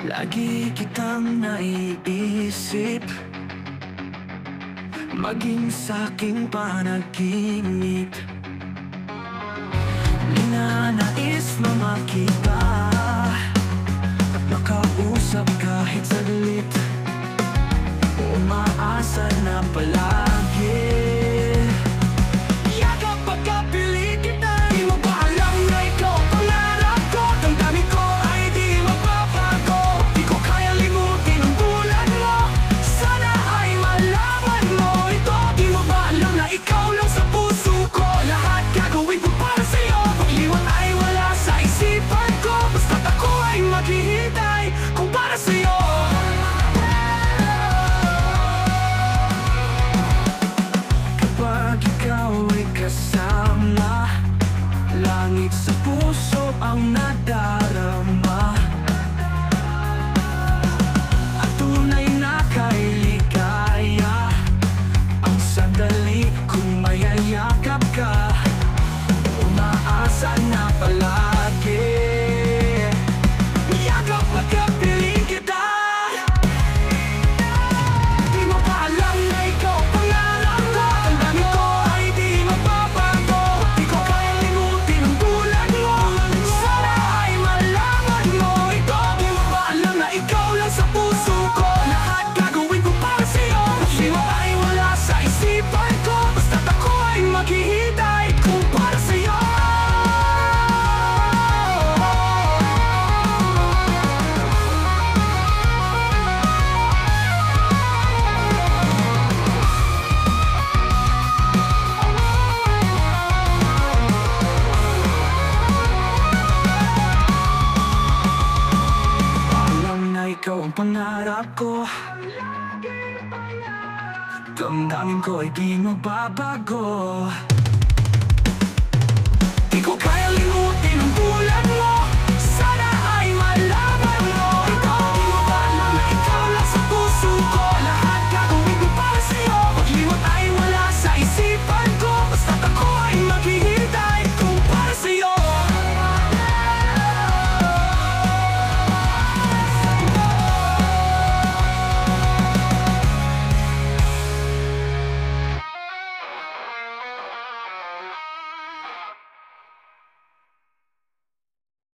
Lagi kitang naiisip, maging sa'king panaginip. Ninanais na makita at makausap kahit saglit. Umaasa na palagi, yakap pagkapiling kita. Di mo ba alam na ikaw ang pangarap ko? Damdamin ko ay di mapapago. Di ko kaya limutin ang tulad mo. Sana ay malaman mo ito. Di mo ba alam na ikaw lang sa puso ko? Lahat gagawin ko para sa'yo. Pag-iwan ay wala sa isipan ko. Basta't ako ay maghihintay kung para sa'yo. Kapag ikaw ay kasama, langit sa puso ang nadarama. At tunay na kay ligaya ang sandali kung mayayakap ka. Umaasa na palagi, yakap magkapiling kita. Di mo pa alam na ikaw ang pangarap ko. Damdamin ko ay di mapapago. Di ko kaya limutin ang tulad mo. Sana ay malaman mo ito. Di mo ba alam na ikaw lang sa puso ko? Lahat gagawin ko para sa'yo. Di mo ay wala sa isipan ko. Basta't ako ay maghihintay kung para sa'yo. Alam na ikaw ang pangarap ko. Damdamin ko ay di magbabago. Di ko kaya limutin ang tulad mo.